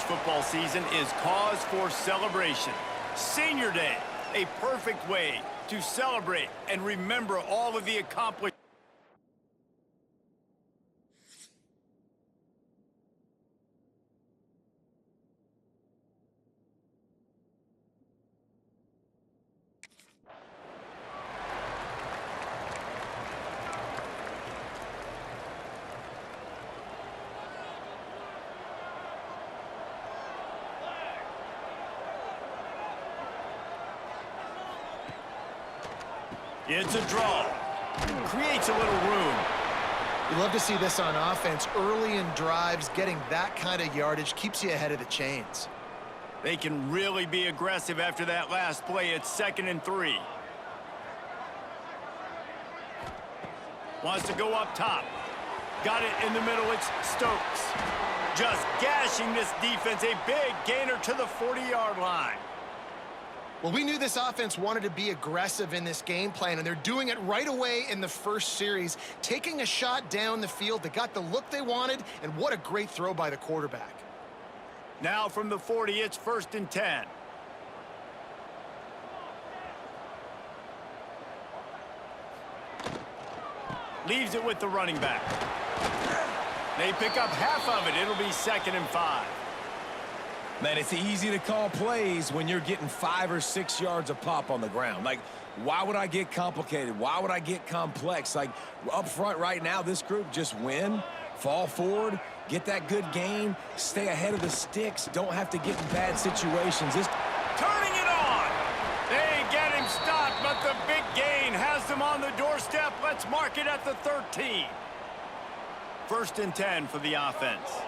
football season is cause for celebration. Senior Day, a perfect way to celebrate and remember all of the accomplishments. It's a draw. Creates a little room. You love to see this on offense. Early in drives, getting that kind of yardage keeps you ahead of the chains. They can really be aggressive after that last play. It's 2nd and 3. Wants to go up top. Got it in the middle. It's Stokes. Just gashing this defense. A big gainer to the 40-yard line. Well, we knew this offense wanted to be aggressive in this game plan, and they're doing it right away in the first series, taking a shot down the field. They got the look they wanted, and what a great throw by the quarterback. Now from the 40, it's 1st and 10. Leaves it with the running back. They pick up half of it. It'll be 2nd and 5. Man, it's easy to call plays when you're getting 5 or 6 yards of pop on the ground. Like, why would I get complicated? Why would I get complex? Like, up front right now, this group just win, fall forward, get that good gain, stay ahead of the sticks, don't have to get in bad situations. Turning it on! They get him stopped, but the big gain has them on the doorstep. Let's mark it at the 13. 1st and 10 for the offense.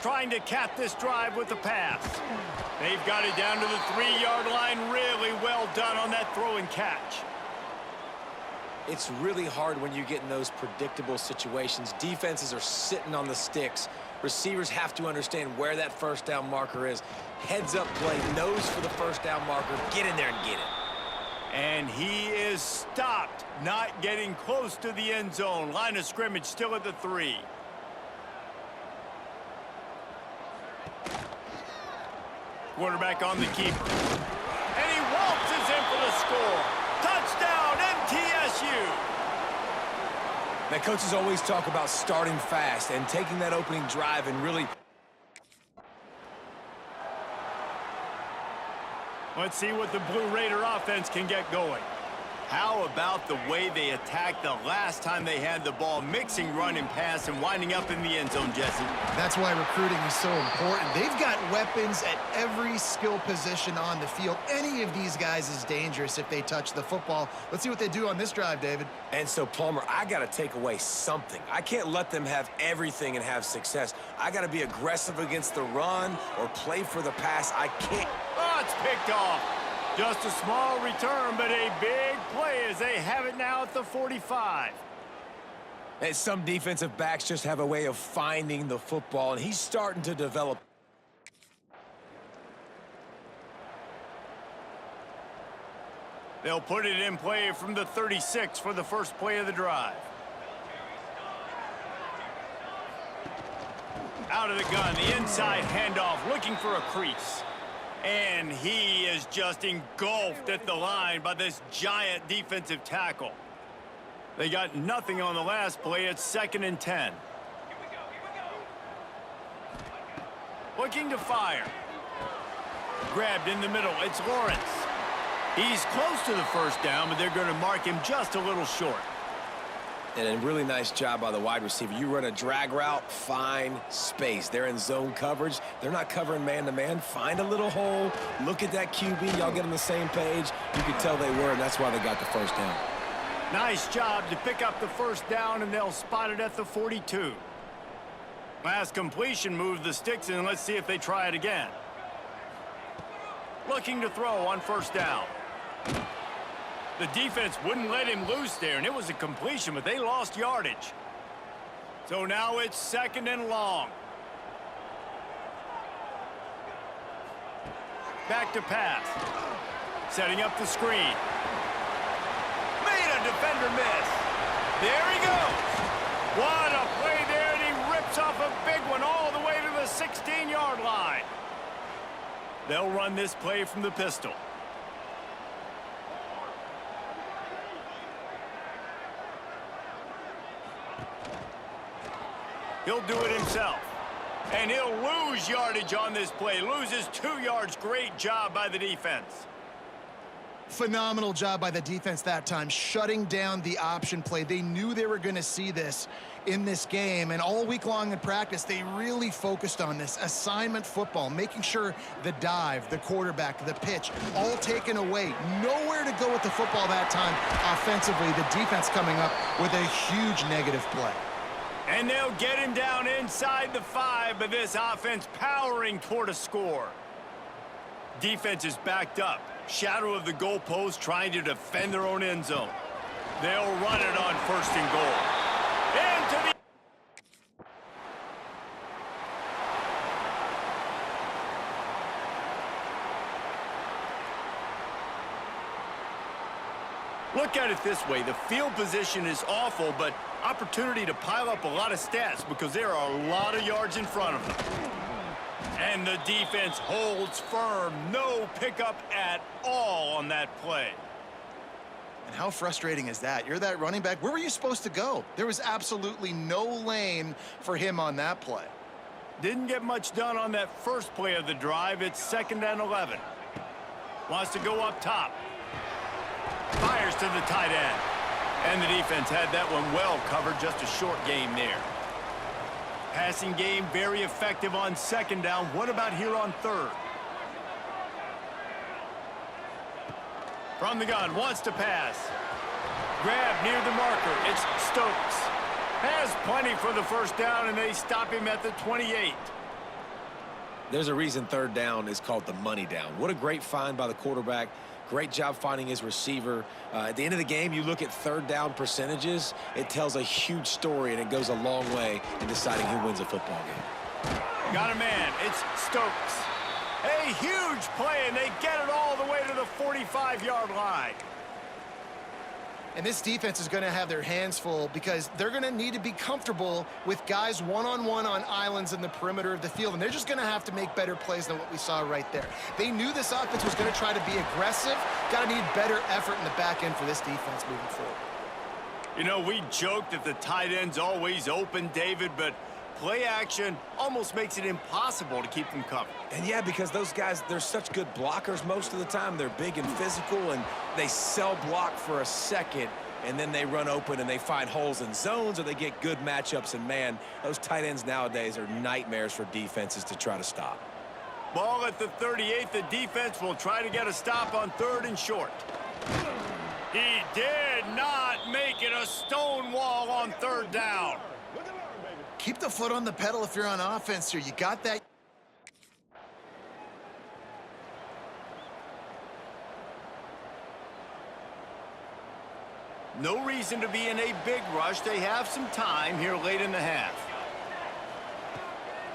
Trying to cap this drive with the pass. They've got it down to the 3-yard line. Really well done on that throw and catch. It's really hard when you get in those predictable situations. Defenses are sitting on the sticks. Receivers have to understand where that 1st down marker is. Heads up play, nose for the 1st down marker. Get in there and get it. And he is stopped, not getting close to the end zone. Line of scrimmage still at the 3. Quarterback on the keeper. And he waltzes in for the score. Touchdown, MTSU. Now, coaches always talk about starting fast and taking that opening drive and really... Let's see what the Blue Raider offense can get going. How about the way they attacked the last time they had the ball, mixing run and pass and winding up in the end zone, Jesse? That's why recruiting is so important. They've got weapons at every skill position on the field. Any of these guys is dangerous if they touch the football. Let's see what they do on this drive, David. And so, Palmer, I got to take away something. I can't let them have everything and have success. I got to be aggressive against the run or play for the pass. I can't. Oh, it's picked off. Just a small return, but a big play as they have it now at the 45. And some defensive backs just have a way of finding the football, and he's starting to develop. They'll put it in play from the 36 for the first play of the drive. Out of the gun, the inside handoff, looking for a crease. And he is just engulfed at the line by this giant defensive tackle. They got nothing on the last play. It's 2nd and 10. Looking to fire. Grabbed in the middle. It's Lawrence. He's close to the 1st down, but they're going to mark him just a little short. And a really nice job by the wide receiver. You run a drag route, find space. They're in zone coverage. They're not covering man-to-man. Find a little hole. Look at that QB. Y'all get on the same page. You could tell they were, and that's why they got the 1st down. Nice job to pick up the 1st down, and they'll spot it at the 42. Last completion moved the sticks, and let's see if they try it again. Looking to throw on 1st down. The defense wouldn't let him loose there, and it was a completion, but they lost yardage. So now it's 2nd and long. Back to pass. Setting up the screen. Made a defender miss. There he goes. What a play there, and he rips Rips off a big one all the way to the 16-yard line. They'll run this play from the pistol. He'll do it himself. And he'll lose yardage on this play. Loses 2 yards. Great job by the defense. Phenomenal job by the defense that time, shutting down the option play. They knew they were going to see this in this game, and all week long in practice, they really focused on this assignment football, making sure the dive, the quarterback, the pitch, all taken away. Nowhere to go with the football that time offensively. The defense coming up with a huge negative play. And they'll get him down inside the 5, but this offense powering toward a score. Defense is backed up. Shadow of the goalpost, trying to defend their own end zone. They'll run it on 1st and goal. Into the... Look at it this way. The field position is awful, but opportunity to pile up a lot of stats because there are a lot of yards in front of them. And the defense holds firm. No pickup at all on that play. And how frustrating is that? You're that running back. Where were you supposed to go? There was absolutely no lane for him on that play. Didn't get much done on that first play of the drive. It's 2nd and 11. Wants to go up top. Fires to the tight end. And the defense had that one well covered. Just a short game there. Passing game very effective on 2nd down. What about here on 3rd? From the gun, wants to pass. Grab near the marker. It's Stokes. Has plenty for the 1st down, and they stop him at the 28. There's a reason 3rd down is called the money down. What a great find by the quarterback. Great job finding his receiver. At the end of the game, you look at 3rd down percentages. It tells a huge story, and it goes a long way in deciding who wins a football game. Got a man. It's Stokes. A huge play, and they get it all the way to the 45-yard line. And this defense is going to have their hands full because they're going to need to be comfortable with guys one-on-one on islands in the perimeter of the field. And they're just going to have to make better plays than what we saw right there. They knew this offense was going to try to be aggressive. Got to need better effort in the back end for this defense moving forward. You know, we joked that the tight end's always open, David, but play action almost makes it impossible to keep them covered. And yeah, because those guys, they're such good blockers most of the time. They're big and physical, and they sell block for a second, and then they run open and they find holes in zones, or they get good matchups. And man, those tight ends nowadays are nightmares for defenses to try to stop. Ball at the 38. The defense will try to get a stop on 3rd and short. He did not make it. A stone wall on 3rd down. Keep the foot on the pedal if you're on offense here. You got that. No reason to be in a big rush. They have some time here late in the half.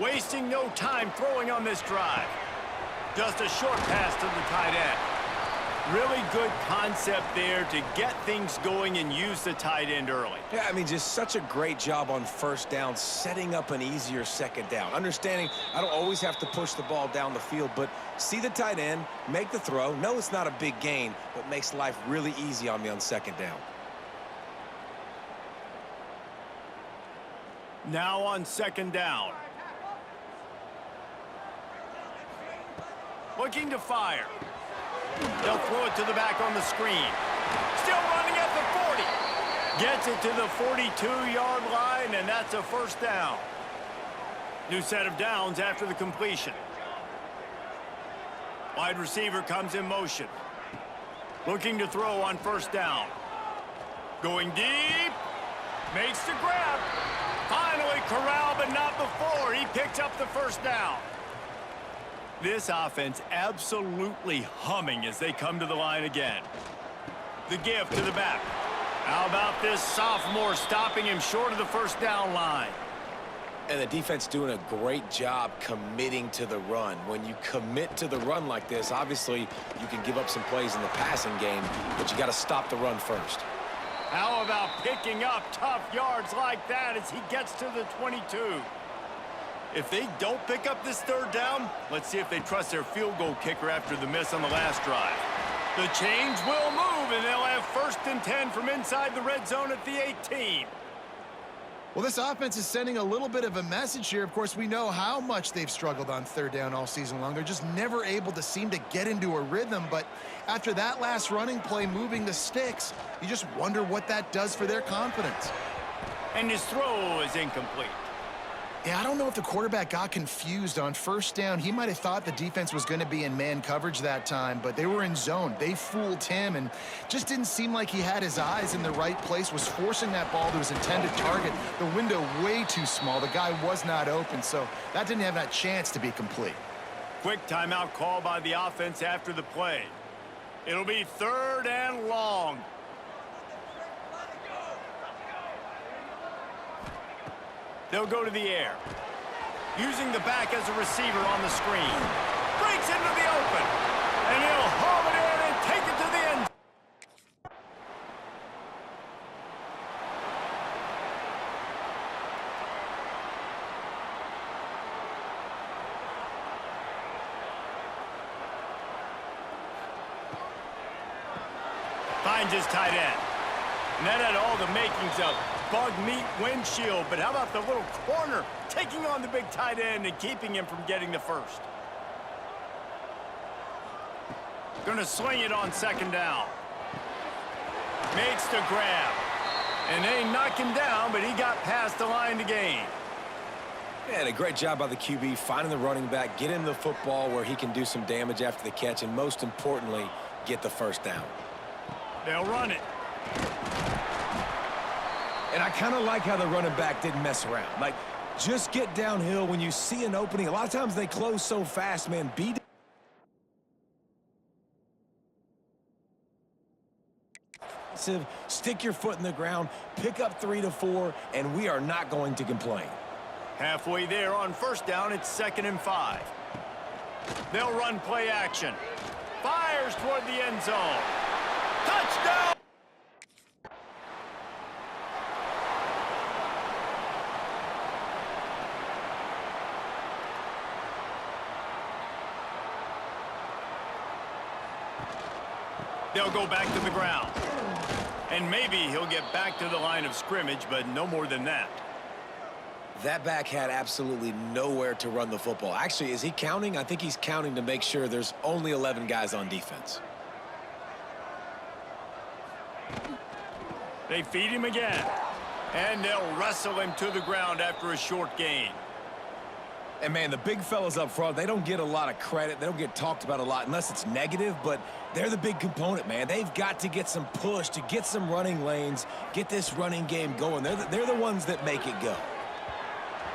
Wasting no time throwing on this drive. Just a short pass to the tight end. Really good concept there to get things going and use the tight end early. Yeah, I mean, just such a great job on 1st down, setting up an easier 2nd down. Understanding I don't always have to push the ball down the field, but see the tight end, make the throw. No, it's not a big gain, but makes life really easy on me on 2nd down. Now on 2nd down. Looking to fire. They'll throw it to the back on the screen. Still running at the 40. Gets it to the 42-yard line, and that's a 1st down. New set of downs after the completion. Wide receiver comes in motion. Looking to throw on 1st down. Going deep. Makes the grab. Finally corralled, but not before. He picks up the 1st down. This offense absolutely humming as they come to the line again. The give to the back. How about this sophomore stopping him short of the 1st down line? And the defense doing a great job committing to the run. When you commit to the run like this, obviously you can give up some plays in the passing game, but you got to stop the run first. How about picking up tough yards like that as he gets to the 22? If they don't pick up this third down, let's see if they trust their field goal kicker after the miss on the last drive. The chains will move, and they'll have 1st and 10 from inside the red zone at the 18. Well, this offense is sending a little bit of a message here. Of course, we know how much they've struggled on third down all season long. They're just never able to seem to get into a rhythm. But after that last running play moving the sticks, you just wonder what that does for their confidence. And his throw is incomplete. Yeah, I don't know if the quarterback got confused on first down. He might have thought the defense was going to be in man coverage that time, but they were in zone. They fooled him and just didn't seem like he had his eyes in the right place, was forcing that ball to his intended target. The window way too small. The guy was not open, so that didn't have that chance to be complete. Quick timeout call by the offense after the play. It'll be 3rd and long. They'll go to the air. Using the back as a receiver on the screen. Breaks into the open. And he'll haul it in and take it to the end. Finds his tight end. And that had all the makings of bug meat windshield, but how about the little corner taking on the big tight end and keeping him from getting the first? Gonna swing it on 2nd down. Makes the grab. And they knock him down, but he got past the line to gain. And a great job by the QB finding the running back, get him the football where he can do some damage after the catch, and most importantly, get the 1st down. They'll run it. And I kind of like how the running back didn't mess around. Like, just get downhill when you see an opening. A lot of times they close so fast, man. Stick your foot in the ground, pick up 3 to 4, and we are not going to complain. Halfway there on 1st down, it's 2nd and 5. They'll run play action. Fires toward the end zone. Touchdown! They'll go back to the ground. And maybe he'll get back to the line of scrimmage, but no more than that. That back had absolutely nowhere to run the football. Actually, is he counting? I think he's counting to make sure there's only 11 guys on defense. They feed him again. And they'll wrestle him to the ground after a short gain. And, man, the big fellas up front, they don't get a lot of credit. They don't get talked about a lot unless it's negative, but they're the big component, man. They've got to get some push, to get some running lanes, get this running game going. They're the ones that make it go.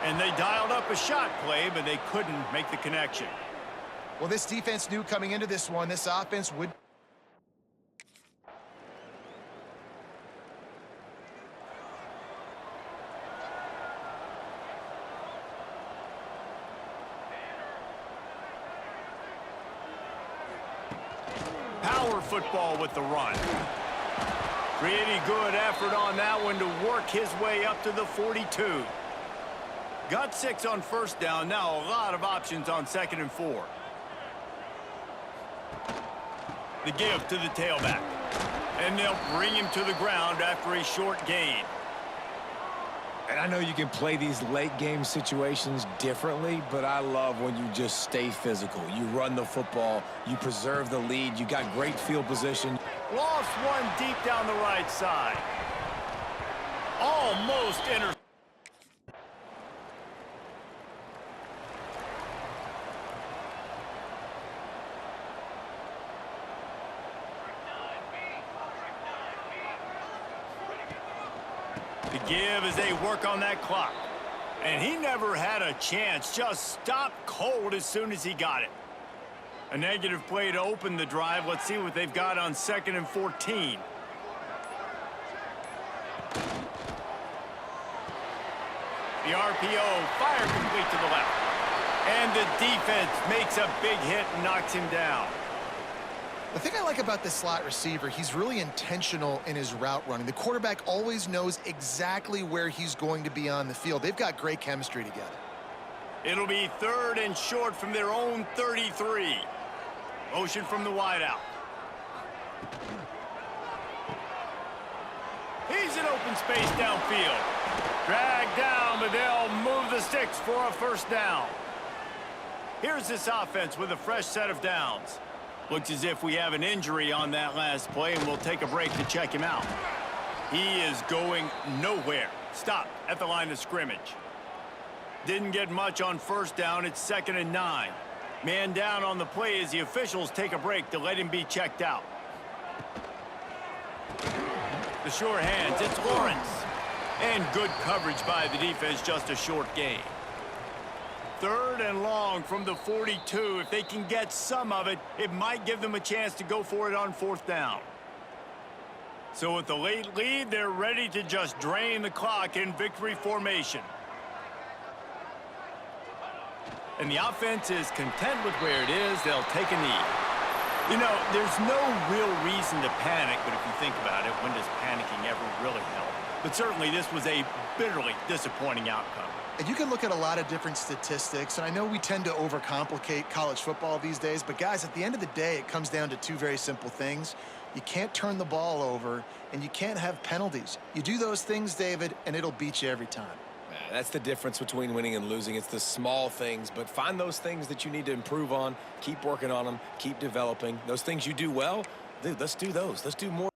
And they dialed up a shot play, but they couldn't make the connection. Well, this defense knew coming into this one, this offense would... Power football with the run. Pretty good effort on that one to work his way up to the 42. Got 6 on 1st down. Now a lot of options on 2nd and 4. The give to the tailback. And they'll bring him to the ground after a short gain. And I know you can play these late game situations differently, but I love when you just stay physical. You run the football, you preserve the lead, you got great field position. Lost one deep down the right side. Almost intercepted. The give as they work on that clock. And he never had a chance. Just stopped cold as soon as he got it. A negative play to open the drive. Let's see what they've got on 2nd and 14. The RPO, fire complete to the left. And the defense makes a big hit and knocks him down. The thing I like about this slot receiver, he's really intentional in his route running. The quarterback always knows exactly where he's going to be on the field. They've got great chemistry together. It'll be 3rd and short from their own 33. Motion from the wideout. He's in open space downfield. Dragged down, but they'll move the sticks for a first down. Here's this offense with a fresh set of downs. Looks as if we have an injury on that last play, and we'll take a break to check him out. He is going nowhere. Stopped at the line of scrimmage. Didn't get much on first down. It's 2nd and 9. Man down on the play as the officials take a break to let him be checked out. The sure hands, it's Lawrence. And good coverage by the defense, just a short gain. 3rd and long from the 42. If they can get some of it, it might give them a chance to go for it on 4th down. So with the late lead, they're ready to just drain the clock in victory formation. And the offense is content with where it is. They'll take a knee. You know, there's no real reason to panic, but if you think about it, when does panicking ever really help? But certainly this was a bitterly disappointing outcome. And you can look at a lot of different statistics, and I know we tend to overcomplicate college football these days, but guys, at the end of the day, it comes down to two very simple things. You can't turn the ball over, and you can't have penalties. You do those things, David, and it'll beat you every time. That's the difference between winning and losing. It's the small things, but find those things that you need to improve on. Keep working on them. Keep developing. Those things you do well, dude, let's do those. Let's do more.